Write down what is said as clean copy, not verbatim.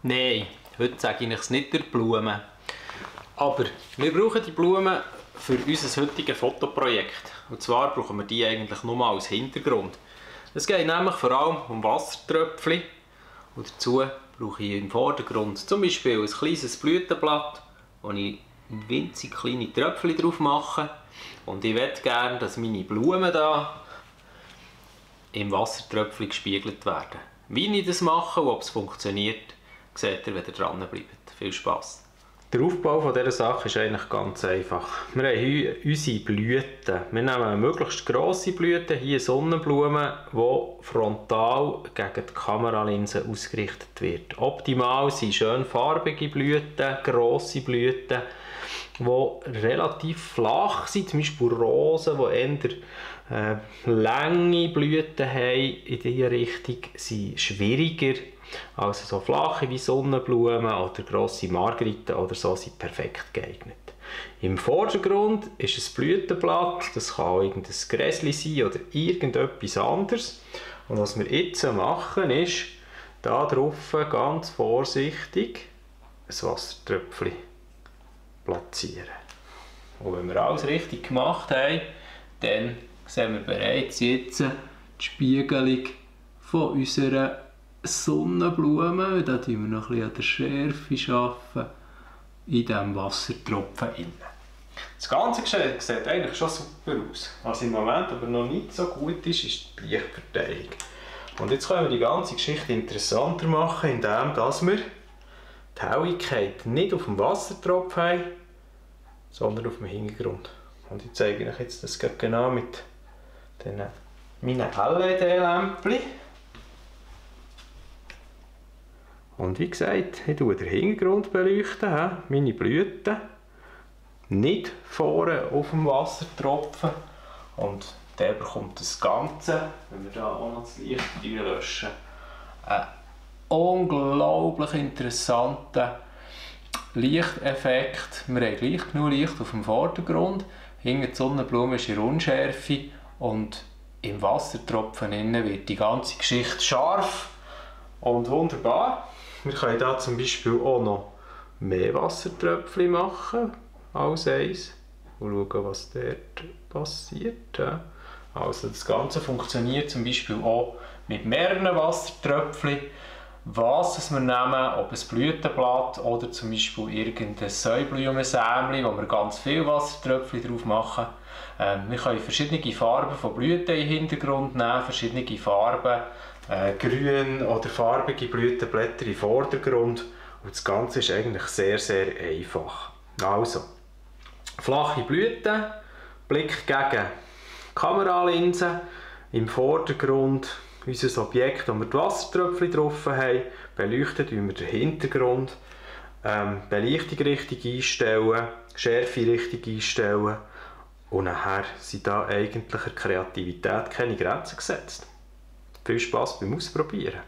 Nein, heute sage ich es nicht durch Blumen. Aber wir brauchen die Blumen für unser heutiges Fotoprojekt. Und zwar brauchen wir die eigentlich nur mal als Hintergrund. Es geht nämlich vor allem um Wassertröpfchen. Und dazu brauche ich im Vordergrund zum Beispiel ein kleines Blütenblatt, wo ich winzig kleine Tröpfchen drauf mache. Und ich möchte gerne, dass meine Blumen hier im Wassertröpfchen gespiegelt werden. Wie ich das mache und ob es funktioniert, seht ihr, wenn ihr dran bleibt. Viel Spass! Der Aufbau von dieser Sache ist eigentlich ganz einfach. Wir haben hier unsere Blüten. Wir nehmen eine möglichst grosse Blüte, hier Sonnenblumen, die frontal gegen die Kameralinse ausgerichtet wird. Optimal sind schön farbige Blüten, grosse Blüten, die relativ flach sind, zum Beispiel Rosen, die eher lange Blüten haben in diese Richtung, sind schwieriger. Also so flache wie Sonnenblumen oder grosse Margeriten oder so sind perfekt geeignet. Im Vordergrund ist ein Blütenblatt, das kann auch irgendein Gräschen sein oder irgendetwas anderes. Und was wir jetzt machen ist, da drauf ganz vorsichtig ein Wassertröpfchen platzieren. Und wenn wir alles richtig gemacht haben, dann sehen wir bereits jetzt die Spiegelung von unserer Sonnenblumen. Da arbeiten wir noch ein bisschen an der Schärfe in diesem Wassertropfen. Das Ganze sieht eigentlich schon super aus. Was im Moment aber noch nicht so gut ist, ist die Lichtverteilung. Und jetzt können wir die ganze Geschichte interessanter machen, indem wir die Helligkeit nicht auf dem Wassertropfen haben, sondern auf dem Hintergrund. Und ich zeige euch jetzt das genau mit meinen LED-Lämpchen. Und wie gesagt, ich beleuchte den Hintergrund, meine Blüten, nicht vorne auf dem Wassertropfen. Und der bekommt das Ganze, wenn wir hier auch noch das Licht löschen, einen unglaublich interessanten Lichteffekt. Wir haben gleich genug Licht auf dem Vordergrund, hinter die Sonnenblume ist in Unschärfe und im Wassertropfen wird die ganze Geschichte scharf und wunderbar. Wir können hier zum Beispiel auch noch mehr Wassertröpfchen machen als eins und schauen, was dort passiert. Also das Ganze funktioniert zum Beispiel auch mit mehreren Wassertröpfchen. Was wir nehmen, ob ein Blütenblatt oder zum Beispiel irgendein Säublumensämli, wo wir ganz viele Wassertröpfchen drauf machen. Wir können verschiedene Farben von Blüten im Hintergrund nehmen, verschiedene Farben, grün oder farbige Blütenblätter im Vordergrund. Und das Ganze ist eigentlich sehr, sehr einfach. Also, flache Blüten, Blick gegen die Kameralinse, im Vordergrund unser Objekt, wo wir die Wassertröpfchen drauf haben, beleuchtet wir den Hintergrund, Belichtung richtig einstellen, Schärfe richtig einstellen und nachher sind da eigentlich der Kreativität keine Grenzen gesetzt. Viel Spass beim Ausprobieren!